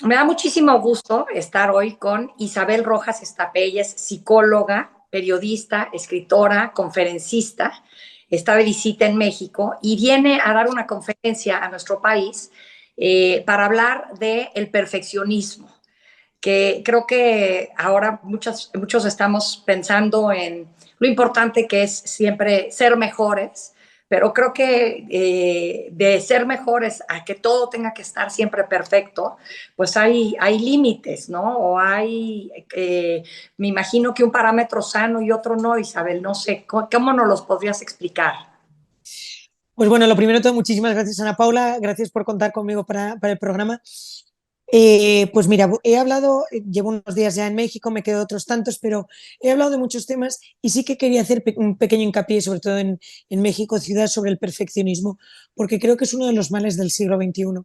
Me da muchísimo gusto estar hoy con Isabel Rojas Estapelles, psicóloga, periodista, escritora, conferencista. Está de visita en México y viene a dar una conferencia a nuestro país para hablar del perfeccionismo, que creo que ahora muchos estamos pensando en lo importante que es siempre ser mejores, pero creo que de ser mejores a que todo tenga que estar siempre perfecto, pues hay límites, ¿no? Me imagino que un parámetro sano y otro no, Isabel, no sé, ¿cómo nos los podrías explicar? Pues bueno, lo primero de todo, muchísimas gracias, Ana Paula. Gracias por contar conmigo para el programa. Pues mira, he hablado, llevo unos días ya en México, me quedo otros tantos, pero he hablado de muchos temas y sí que quería hacer un pequeño hincapié, sobre todo en México, ciudad, sobre el perfeccionismo, porque creo que es uno de los males del siglo XXI.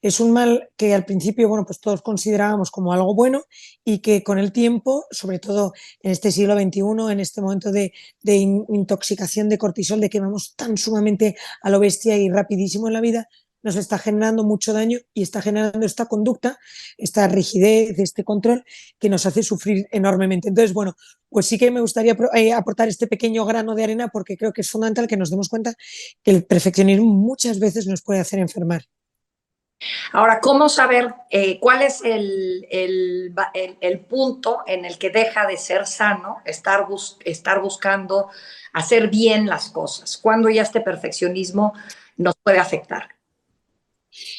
Es un mal que al principio, bueno, pues todos considerábamos como algo bueno y que con el tiempo, sobre todo en este siglo XXI, en este momento de intoxicación de cortisol, de que vamos tan sumamente a lo bestia y rapidísimo en la vida, nos está generando mucho daño y está generando esta conducta, esta rigidez, este control que nos hace sufrir enormemente. Entonces, bueno, pues sí que me gustaría aportar este pequeño grano de arena porque creo que es fundamental que nos demos cuenta que el perfeccionismo muchas veces nos puede hacer enfermar. Ahora, ¿cómo saber cuál es el punto en el que deja de ser sano estar buscando hacer bien las cosas? ¿Cuándo ya este perfeccionismo nos puede afectar?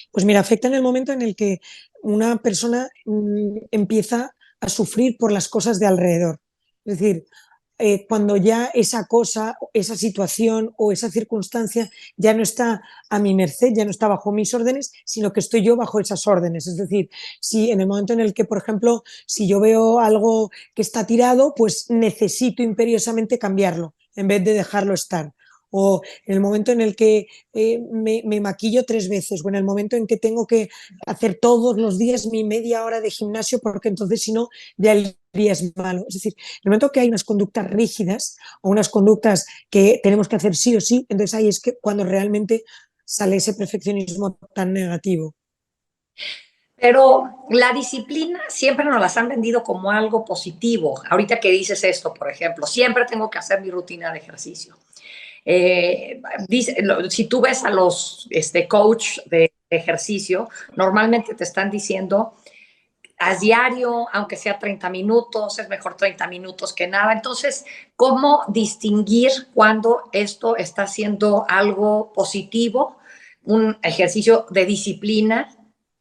Pues mira, afecta en el momento en el que una persona empieza a sufrir por las cosas de alrededor. Es decir, cuando ya esa cosa, esa situación o esa circunstancia ya no está a mi merced, ya no está bajo mis órdenes, sino que estoy yo bajo esas órdenes. Es decir, si en el momento en el que, por ejemplo, si yo veo algo que está tirado, pues necesito imperiosamente cambiarlo en vez de dejarlo estar. O en el momento en el que me maquillo 3 veces, o en el momento en que tengo que hacer todos los días mi media hora de gimnasio, porque entonces si no, ya el día es malo. Es decir, en el momento que hay unas conductas rígidas o unas conductas que tenemos que hacer sí o sí, entonces ahí es que cuando realmente sale ese perfeccionismo tan negativo. Pero la disciplina siempre nos las han vendido como algo positivo. Ahorita que dices esto, por ejemplo, siempre tengo que hacer mi rutina de ejercicio. Si tú ves a los coach de ejercicio, normalmente te están diciendo, haz diario, aunque sea 30 minutos, es mejor 30 minutos que nada. Entonces, ¿cómo distinguir cuando esto está siendo algo positivo, un ejercicio de disciplina,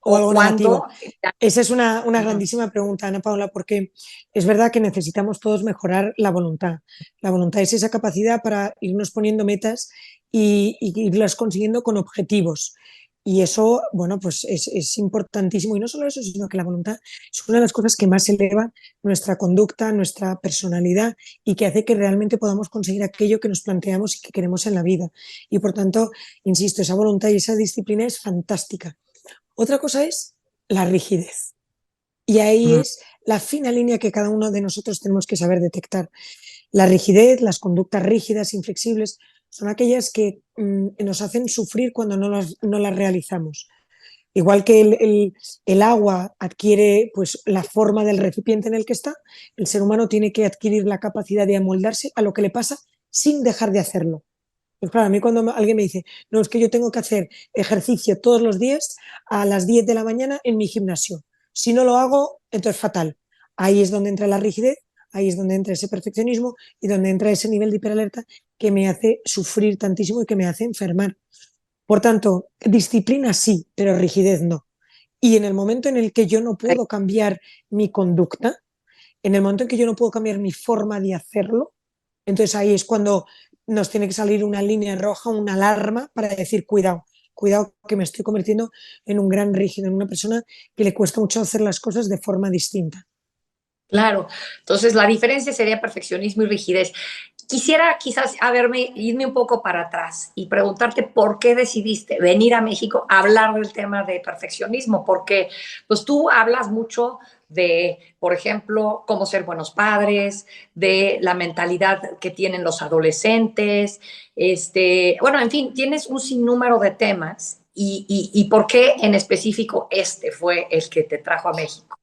O o algo negativo. cuando... Esa es una grandísima pregunta, Ana Paula, porque es verdad que necesitamos todos mejorar la voluntad. La voluntad es esa capacidad para irnos poniendo metas y irlas consiguiendo con objetivos. Y eso, bueno, pues es importantísimo. Y no solo eso, sino que la voluntad es una de las cosas que más eleva nuestra conducta, nuestra personalidad y que hace que realmente podamos conseguir aquello que nos planteamos y que queremos en la vida. Y por tanto, insisto, esa voluntad y esa disciplina es fantástica. Otra cosa es la rigidez. Y ahí es la fina línea que cada uno de nosotros tenemos que saber detectar. La rigidez, las conductas rígidas, inflexibles, son aquellas que nos hacen sufrir cuando no las realizamos. Igual que el agua adquiere pues, la forma del recipiente en el que está, el ser humano tiene que adquirir la capacidad de amoldarse a lo que le pasa sin dejar de hacerlo. Pues claro, a mí cuando alguien me dice, no, es que yo tengo que hacer ejercicio todos los días a las 10 de la mañana en mi gimnasio. Si no lo hago, entonces fatal. Ahí es donde entra la rigidez, ahí es donde entra ese perfeccionismo y donde entra ese nivel de hiperalerta que me hace sufrir tantísimo y que me hace enfermar. Por tanto, disciplina sí, pero rigidez no. Y en el momento en el que yo no puedo cambiar mi conducta, en el momento en que yo no puedo cambiar mi forma de hacerlo, entonces ahí es cuando nos tiene que salir una línea roja, una alarma para decir, cuidado, cuidado que me estoy convirtiendo en un gran rígido, en una persona que le cuesta mucho hacer las cosas de forma distinta. Claro, entonces la diferencia sería perfeccionismo y rigidez. Quisiera quizás irme un poco para atrás y preguntarte por qué decidiste venir a México a hablar del tema de perfeccionismo, porque pues tú hablas mucho de, por ejemplo, cómo ser buenos padres, de la mentalidad que tienen los adolescentes, bueno, en fin, tienes un sinnúmero de temas y por qué en específico este fue el que te trajo a México?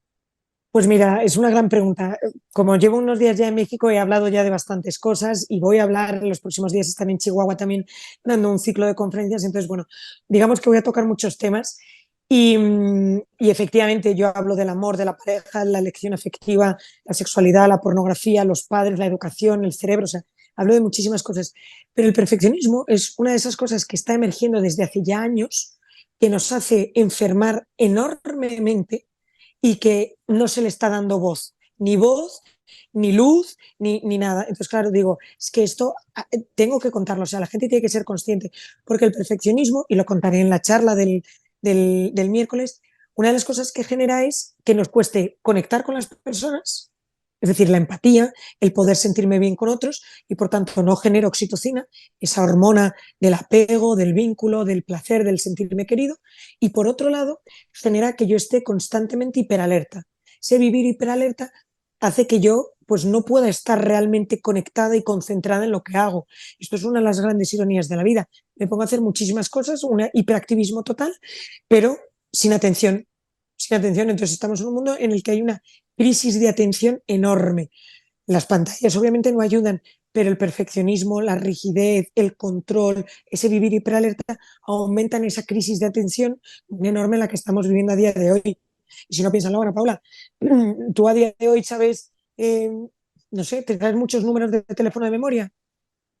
Pues mira, es una gran pregunta. Como llevo unos días ya en México, he hablado ya de bastantes cosas y voy a hablar en los próximos días, estar en Chihuahua también dando un ciclo de conferencias. Entonces, bueno, digamos que voy a tocar muchos temas y efectivamente yo hablo del amor, de la pareja, la elección afectiva, la sexualidad, la pornografía, los padres, la educación, el cerebro, o sea, hablo de muchísimas cosas. Pero el perfeccionismo es una de esas cosas que está emergiendo desde hace ya años, que nos hace enfermar enormemente y que no se le está dando voz, ni luz, ni nada. Entonces, claro, digo, es que esto tengo que contarlo, o sea, la gente tiene que ser consciente, porque el perfeccionismo, y lo contaré en la charla del miércoles, una de las cosas que genera es que nos cueste conectar con las personas, es decir, la empatía, el poder sentirme bien con otros y por tanto no genero oxitocina, esa hormona del apego, del vínculo, del placer, del sentirme querido. Y por otro lado, genera que yo esté constantemente hiperalerta. Ese vivir hiperalerta hace que yo pues no pueda estar realmente conectada y concentrada en lo que hago. Esto es una de las grandes ironías de la vida. Me pongo a hacer muchísimas cosas, un hiperactivismo total, pero sin atención. Sin atención, entonces estamos en un mundo en el que hay una crisis de atención enorme. Las pantallas obviamente no ayudan, pero el perfeccionismo, la rigidez, el control, ese vivir hiperalerta aumentan esa crisis de atención enorme en la que estamos viviendo a día de hoy. Y si no piensas, Ana Paula, tú a día de hoy sabes, no sé, te traes muchos números de teléfono de memoria,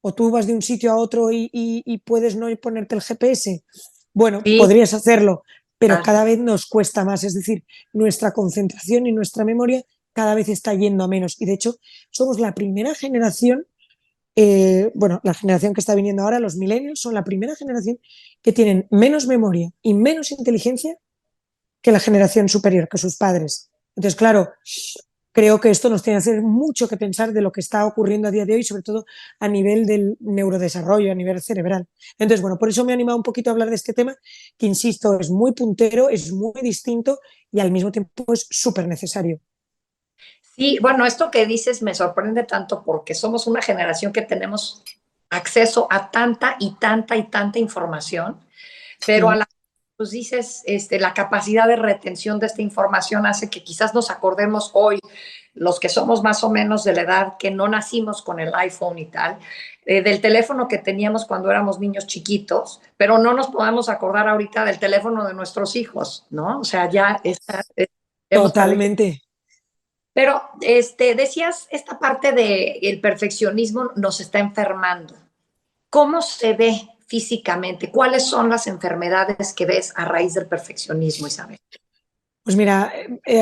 o tú vas de un sitio a otro y puedes no ponerte el GPS. Bueno, Sí, podrías hacerlo, pero claro. cada vez nos cuesta más, es decir, nuestra concentración y nuestra memoria cada vez está yendo a menos. Y de hecho, somos la primera generación, bueno, la generación que está viniendo ahora, los millennials, son la primera generación que tienen menos memoria y menos inteligencia que la generación superior, que sus padres. Entonces, claro, creo que esto nos tiene que hacer mucho que pensar de lo que está ocurriendo a día de hoy, sobre todo a nivel del neurodesarrollo, a nivel cerebral. Entonces, bueno, por eso me he animado un poquito a hablar de este tema, que insisto, es muy puntero, es muy distinto y al mismo tiempo es súper necesario. Sí, bueno, esto que dices me sorprende tanto porque somos una generación que tenemos acceso a tanta y tanta y tanta información, pero a Sí, la pues dices, la capacidad de retención de esta información hace que quizás nos acordemos hoy, los que somos más o menos de la edad que no nacimos con el iPhone y tal, del teléfono que teníamos cuando éramos niños chiquitos, pero no nos podemos acordar ahorita del teléfono de nuestros hijos, ¿no? O sea, ya está, hemos perdido. totalmente. Pero decías, esta parte del perfeccionismo nos está enfermando. ¿Cómo se ve físicamente? ¿Cuáles son las enfermedades que ves a raíz del perfeccionismo, Isabel? Pues mira,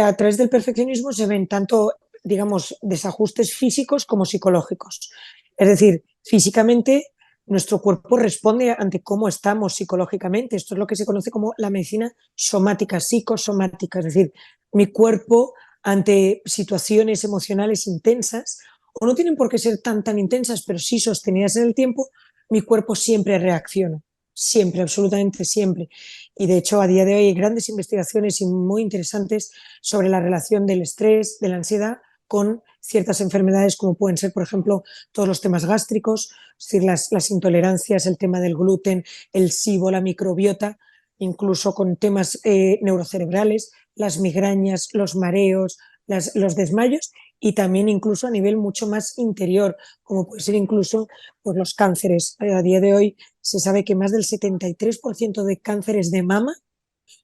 a través del perfeccionismo se ven tanto, digamos, desajustes físicos como psicológicos. Es decir, físicamente nuestro cuerpo responde ante cómo estamos psicológicamente. Esto es lo que se conoce como la medicina somática, psicosomática. Es decir, mi cuerpo ante situaciones emocionales intensas, o no tienen por qué ser tan intensas, pero sí sostenidas en el tiempo, mi cuerpo siempre reacciona. Siempre, absolutamente siempre. Y de hecho, a día de hoy hay grandes investigaciones y muy interesantes sobre la relación del estrés, de la ansiedad con ciertas enfermedades como pueden ser, por ejemplo, todos los temas gástricos, es decir, las intolerancias, el tema del gluten, el SIBO, la microbiota, incluso con temas neurocerebrales, las migrañas, los mareos, los desmayos y también incluso a nivel mucho más interior, como puede ser incluso pues, los cánceres. A día de hoy se sabe que más del 73% de cánceres de mama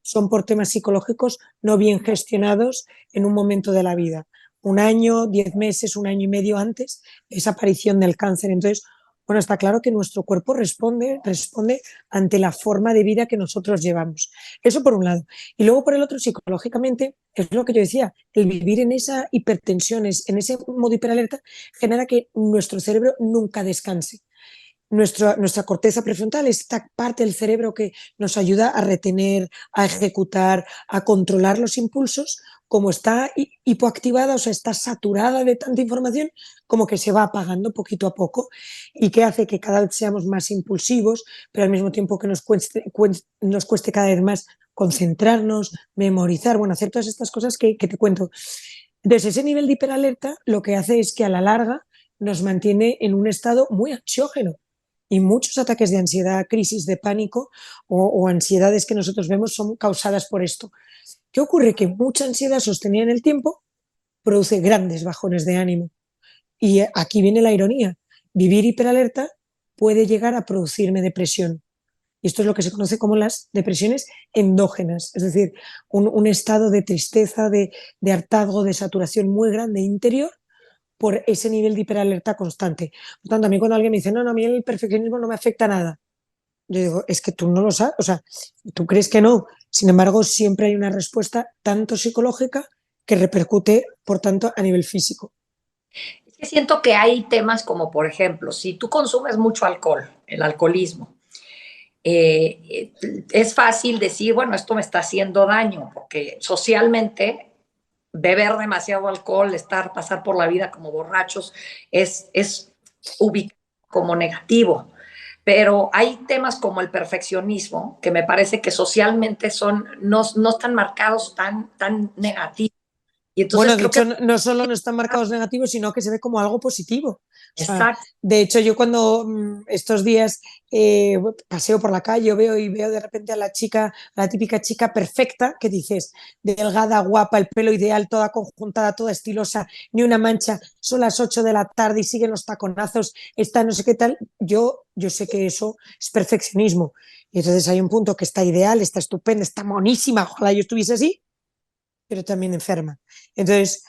son por temas psicológicos no bien gestionados en un momento de la vida. Un año, 10 meses, un año y medio antes de esa aparición del cáncer. Entonces, bueno, está claro que nuestro cuerpo responde ante la forma de vida que nosotros llevamos. Eso por un lado. Y luego por el otro, psicológicamente, es lo que yo decía, el vivir en esa hipertensión, en ese modo hiperalerta, genera que nuestro cerebro nunca descanse. Nuestra corteza prefrontal, esta parte del cerebro que nos ayuda a retener, a ejecutar, a controlar los impulsos, como está hipoactivada, o sea, está saturada de tanta información, como que se va apagando poquito a poco y que hace que cada vez seamos más impulsivos, pero al mismo tiempo que nos cueste cada vez más concentrarnos, memorizar, bueno, hacer todas estas cosas que te cuento. Entonces, ese nivel de hiperalerta lo que hace es que a la larga nos mantiene en un estado muy ansiógeno. Y muchos ataques de ansiedad, crisis de pánico o ansiedades que nosotros vemos son causadas por esto. ¿Qué ocurre? Que mucha ansiedad sostenida en el tiempo produce grandes bajones de ánimo. Y aquí viene la ironía. Vivir hiperalerta puede llegar a producirme depresión. Y esto es lo que se conoce como las depresiones endógenas, es decir, un estado de tristeza, de hartazgo, de saturación muy grande interior por ese nivel de hiperalerta constante. Por tanto, a mí cuando alguien me dice, no, no, a mí el perfeccionismo no me afecta nada, yo digo, es que tú no lo sabes, o sea, tú crees que no. Sin embargo, siempre hay una respuesta tanto psicológica que repercute, por tanto, a nivel físico. Es que siento que hay temas como, por ejemplo, si tú consumes mucho alcohol, el alcoholismo, es fácil decir, bueno, esto me está haciendo daño, porque socialmente beber demasiado alcohol, pasar por la vida como borrachos, es ubicado como negativo. Pero hay temas como el perfeccionismo, que me parece que socialmente no están marcados tan negativos. Y entonces Bueno, de creo que hecho, no solo no están marcados negativos, sino que se ve como algo positivo. O sea, exacto. de hecho, yo cuando estos días paseo por la calle veo y veo de repente a la chica, a la típica chica perfecta, que dices, delgada, guapa, el pelo ideal, toda conjuntada, toda estilosa, ni una mancha, son las 8 de la tarde y siguen los taconazos, está no sé qué tal, yo sé que eso es perfeccionismo. Y entonces hay un punto que está ideal, está estupenda, está monísima, ojalá yo estuviese así, pero también enferma. Entonces,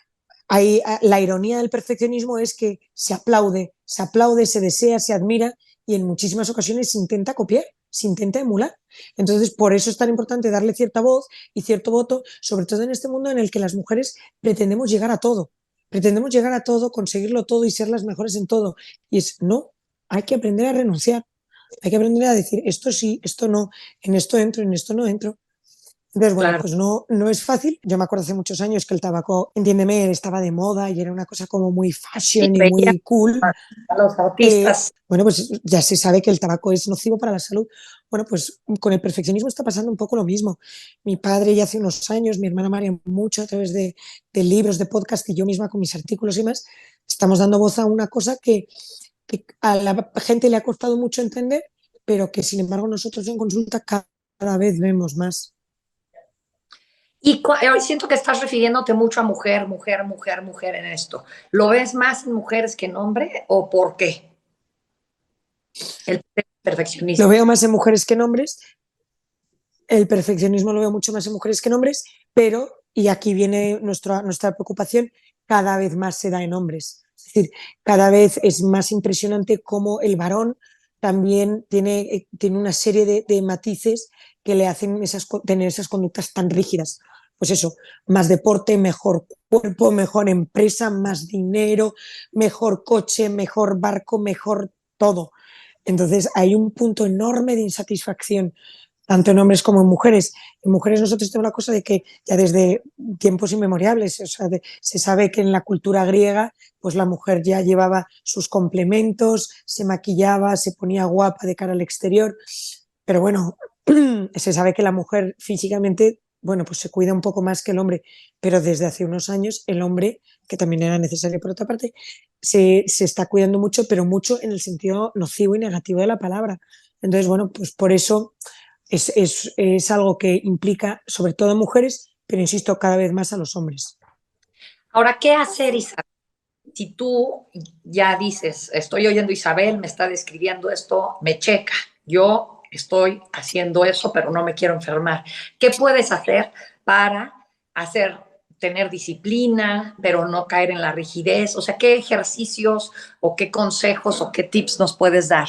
hay, la ironía del perfeccionismo es que se aplaude, se desea, se admira y en muchísimas ocasiones se intenta copiar, se intenta emular. Entonces, por eso es tan importante darle cierta voz y cierto voto, sobre todo en este mundo en el que las mujeres pretendemos llegar a todo. Pretendemos llegar a todo, conseguirlo todo y ser las mejores en todo. Y es, no, hay que aprender a renunciar. Hay que aprender a decir, esto sí, esto no, en esto entro, en esto no entro. Entonces, bueno, Claro. pues no es fácil. Yo me acuerdo hace muchos años que el tabaco, entiéndeme, estaba de moda y era una cosa como muy Sí, fashion y veía muy cool. a los artistas. Bueno, pues ya se sabe que el tabaco es nocivo para la salud. Bueno, pues con el perfeccionismo está pasando un poco lo mismo. Mi padre ya hace unos años, mi hermana María mucho a través de libros, de podcast y yo misma con mis artículos y más, estamos dando voz a una cosa que a la gente le ha costado mucho entender, pero que sin embargo nosotros en consulta cada vez vemos más. Y hoy siento que estás refiriéndote mucho a mujer, mujer, mujer, mujer en esto. ¿Lo ves más en mujeres que en hombres o por qué? El Lo perfeccionismo. veo más en mujeres que en hombres, el perfeccionismo lo veo mucho más en mujeres que en hombres, pero, y aquí viene nuestra preocupación, cada vez más se da en hombres. Es decir, cada vez es más impresionante cómo el varón también tiene una serie de matices que le hacen tener esas conductas tan rígidas. Pues eso, más deporte, mejor cuerpo, mejor empresa, más dinero, mejor coche, mejor barco, mejor todo. Entonces hay un punto enorme de insatisfacción tanto en hombres como en mujeres. En mujeres nosotros tenemos la cosa de que ya desde tiempos inmemoriales, o sea, se sabe que en la cultura griega, pues la mujer ya llevaba sus complementos, se maquillaba, se ponía guapa de cara al exterior, pero bueno, se sabe que la mujer físicamente, bueno, pues se cuida un poco más que el hombre, pero desde hace unos años el hombre, que también era necesario por otra parte, se está cuidando mucho, pero mucho en el sentido nocivo y negativo de la palabra. Entonces, bueno, pues por eso es algo que implica sobre todo a mujeres, pero insisto, cada vez más a los hombres. Ahora, ¿qué hacer, Isabel? Si tú ya dices, estoy oyendo a Isabel, me está describiendo esto, me checa. Yo estoy haciendo eso, pero no me quiero enfermar. ¿Qué puedes hacer para tener disciplina, pero no caer en la rigidez? O sea, ¿qué ejercicios o qué consejos o qué tips nos puedes dar?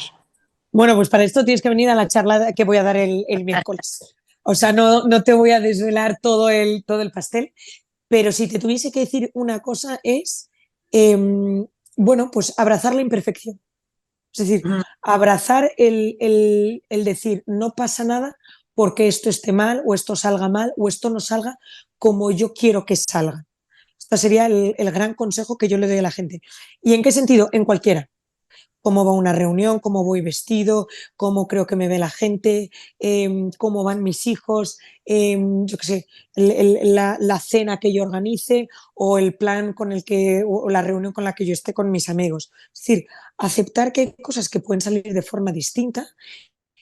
Bueno, pues para esto tienes que venir a la charla que voy a dar el miércoles. O sea, no te voy a desvelar todo el pastel, pero si te tuviese que decir una cosa es, eh, bueno, pues abrazar la imperfección. Es decir, abrazar el decir, no pasa nada porque esto esté mal o esto salga mal o esto no salga como yo quiero que salga. Este sería el gran consejo que yo le doy a la gente. ¿Y en qué sentido? En cualquiera. cómo va una reunión, cómo voy vestido, cómo creo que me ve la gente, cómo van mis hijos, yo qué sé, la cena que yo organice o el plan con el que, o la reunión con la que yo esté con mis amigos. Es decir, aceptar que hay cosas que pueden salir de forma distinta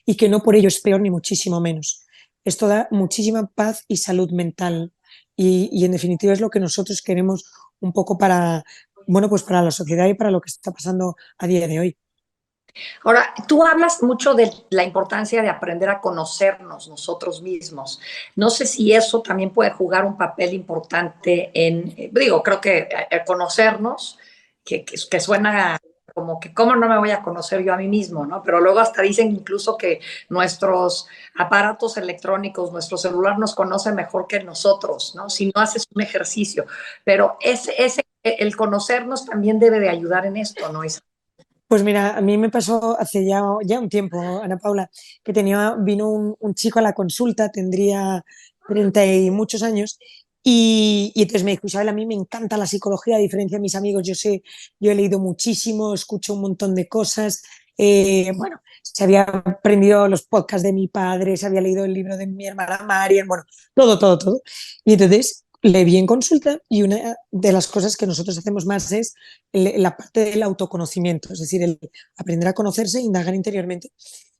y que no por ello es peor ni muchísimo menos. Esto da muchísima paz y salud mental y en definitiva es lo que nosotros queremos un poco para, bueno, pues para la sociedad y para lo que está pasando a día de hoy. Ahora, tú hablas mucho de la importancia de aprender a conocernos nosotros mismos. No sé si eso también puede jugar un papel importante en, digo, creo que conocernos, que suena como que cómo no me voy a conocer yo a mí mismo, ¿no? Pero luego hasta dicen incluso que nuestros aparatos electrónicos, nuestro celular nos conoce mejor que nosotros, ¿no? Si no haces un ejercicio. Pero el conocernos también debe de ayudar en esto, ¿no? Pues mira, a mí me pasó hace ya un tiempo, Ana Paula, que vino un chico a la consulta, tendría 30 y muchos años, y entonces me dijo, Isabel, a mí me encanta la psicología, a diferencia de mis amigos, yo he leído muchísimo, escucho un montón de cosas, bueno, se había aprendido los podcasts de mi padre, se había leído el libro de mi hermana Marian, bueno, todo, todo, todo. Y entonces le vi en consulta y una de las cosas que nosotros hacemos más es la parte del autoconocimiento, es decir, el aprender a conocerse e indagar interiormente.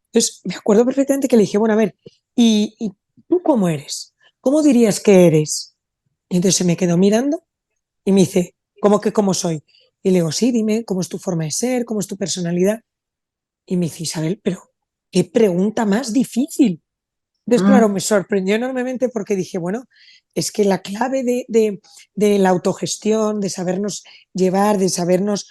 Entonces, me acuerdo perfectamente que le dije, bueno, a ver, ¿y tú cómo eres? ¿Cómo dirías que eres? Y entonces se me quedó mirando y me dice, ¿cómo que cómo soy? Y le digo, sí, dime cómo es tu forma de ser, cómo es tu personalidad. Y me dice, Isabel, pero qué pregunta más difícil. Entonces, claro, me sorprendió enormemente porque dije, bueno, es que la clave de la autogestión, de sabernos llevar, de sabernos,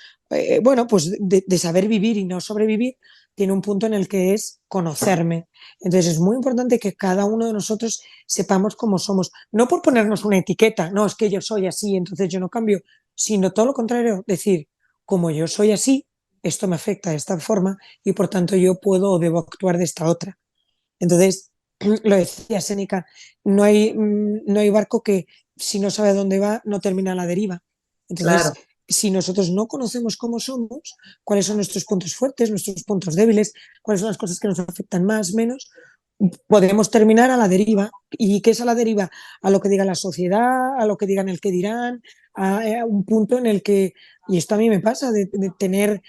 bueno, pues de saber vivir y no sobrevivir, tiene un punto en el que es conocerme. Entonces, es muy importante que cada uno de nosotros sepamos cómo somos, no por ponernos una etiqueta, no, es que yo soy así, entonces yo no cambio, sino todo lo contrario, decir, como yo soy así, esto me afecta de esta forma y por tanto yo puedo o debo actuar de esta otra. Entonces, lo decía Séneca, no hay barco que si no sabe dónde va no termina a la deriva. Claro. Entonces, si nosotros no conocemos cómo somos, cuáles son nuestros puntos fuertes, nuestros puntos débiles, cuáles son las cosas que nos afectan más, menos, podemos terminar a la deriva. ¿Y qué es a la deriva? A lo que diga la sociedad, a lo que digan el que dirán, a un punto en el que, y esto a mí me pasa, de tener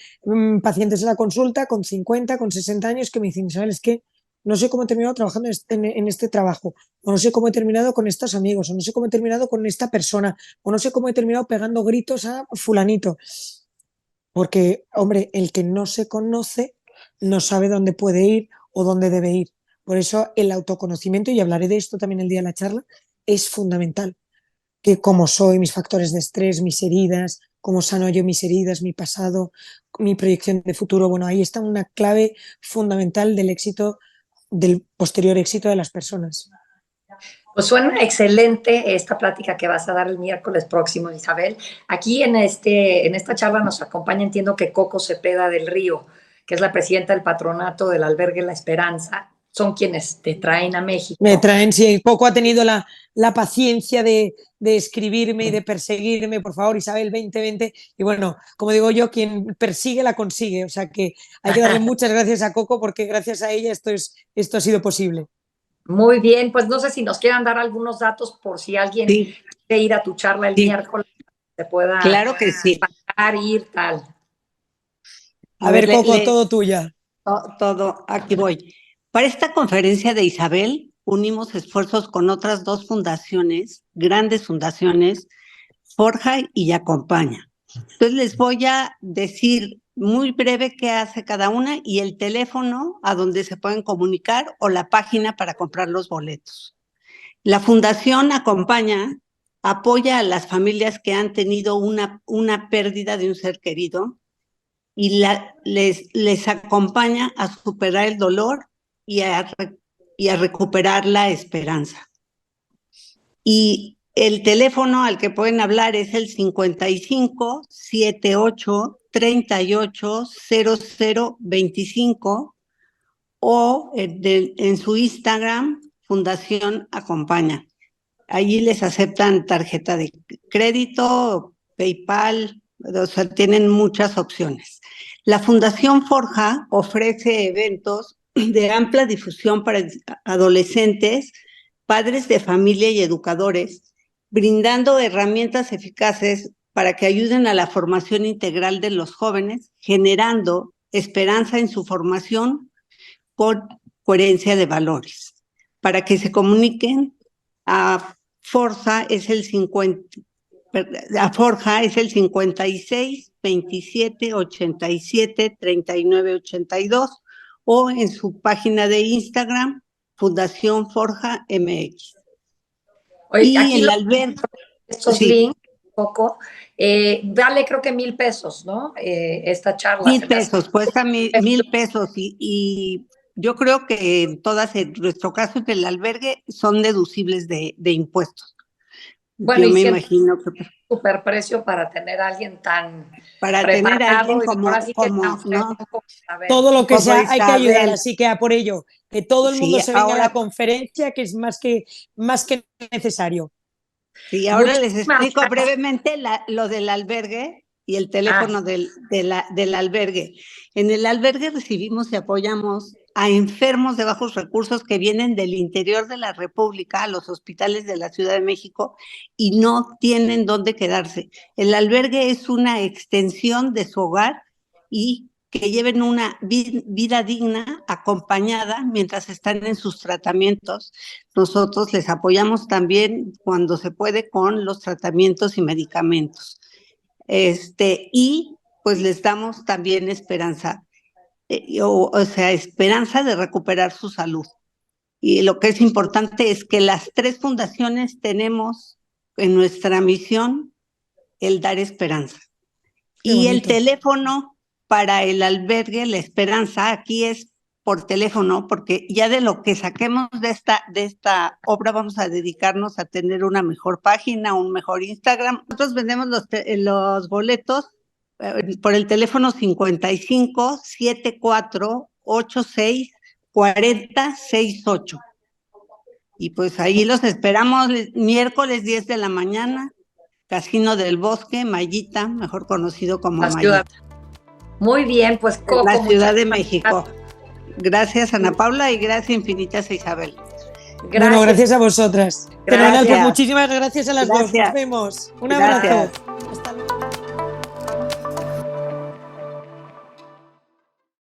pacientes en la consulta con 50, con 60 años que me dicen, ¿sabes qué? No sé cómo he terminado trabajando en este trabajo, o no sé cómo he terminado con estos amigos, o no sé cómo he terminado con esta persona, o no sé cómo he terminado pegando gritos a fulanito. Porque, hombre, el que no se conoce no sabe dónde puede ir o dónde debe ir. Por eso el autoconocimiento, y hablaré de esto también el día de la charla, es fundamental. Que cómo soy, mis factores de estrés, mis heridas, cómo sano yo mis heridas, mi pasado, mi proyección de futuro. Bueno, ahí está una clave fundamental del éxito, del posterior éxito de las personas. Pues suena excelente esta plática que vas a dar el miércoles próximo, Isabel. Aquí en esta charla nos acompaña, entiendo que Coco Cepeda del Río, que es la presidenta del patronato del albergue La Esperanza. Son quienes te traen a Me México. traen, si poco ha tenido la paciencia de escribirme y de perseguirme, por favor, Isabel 2020. Y bueno, como digo yo, quien persigue la consigue. O sea que hay que darle muchas gracias a Coco porque gracias a ella esto ha sido posible. Muy bien, pues no sé si nos quieran dar algunos datos por si alguien Sí, quiere ir a tu charla el sí, miércoles, se pueda claro que sí. pagar, ir, tal. A A ver, ver, Coco, todo tuya. todo, aquí voy. Para esta conferencia de Isabel, unimos esfuerzos con otras dos fundaciones, grandes fundaciones, Forja y Acompaña. Entonces les voy a decir muy breve qué hace cada una y el teléfono a donde se pueden comunicar o la página para comprar los boletos. La Fundación Acompaña apoya a las familias que han tenido una pérdida de un ser querido y les acompaña a superar el dolor y a recuperar la esperanza. Y el teléfono al que pueden hablar es el 55 78 38 00 25 o en su Instagram, Fundación Acompaña. Allí les aceptan tarjeta de crédito, PayPal, o sea, tienen muchas opciones. La Fundación Forja ofrece eventos de amplia difusión para adolescentes, padres de familia y educadores, brindando herramientas eficaces para que ayuden a la formación integral de los jóvenes, generando esperanza en su formación con coherencia de valores. Para que se comuniquen, a Forja es el 56 27 87 39 82 o en su página de Instagram, Fundación Forja MX. Oye, Y aquí el albergue, estos sí, links, un poco, vale creo que $1,000, ¿no? Esta charla. $1,000, cuesta $1,000 y yo creo que en todas, en nuestro caso, en el albergue, son deducibles de impuestos. Bueno, yo y me siempre imagino que super precio para tener a alguien tan para tener a preparado alguien y ahora sí que tan como, fregón ¿no? como Isabel. Todo lo que Como sea, hay que ayudar, Isabel. así que a por ello. Que todo el mundo Sí, se venga a la ahora, conferencia, que es más que necesario. sí, ahora les Muchísimas explico gracias. brevemente lo del albergue y el Ah, teléfono del albergue. En el albergue recibimos y apoyamos a enfermos de bajos recursos que vienen del interior de la República, a los hospitales de la Ciudad de México, y no tienen dónde quedarse. El albergue es una extensión de su hogar y que lleven una vida digna, acompañada, mientras están en sus tratamientos. Nosotros les apoyamos también cuando se puede con los tratamientos y medicamentos. Y pues les damos también esperanza, o sea, esperanza de recuperar su salud. Y lo que es importante es que las 3 fundaciones tenemos en nuestra misión el dar esperanza. Qué Y el bonito. teléfono para el albergue, la esperanza, aquí es por teléfono, porque ya de lo que saquemos de esta obra vamos a dedicarnos a tener una mejor página, un mejor Instagram. Nosotros vendemos los boletos por el teléfono 55 74 86 40 68. Y pues ahí los esperamos miércoles 10 de la mañana, Casino del Bosque, Mayita, mejor conocido como la ciudad. Mayita. Muy bien, pues Coco, La Ciudad de muchas México. Gracias, Ana Paula, y gracias infinitas a Isabel. gracias. Bueno, gracias a vosotras. Fenomenal, pues Gracias. muchísimas gracias a las dos. Nos Gracias. vemos. Un Gracias. abrazo. Hasta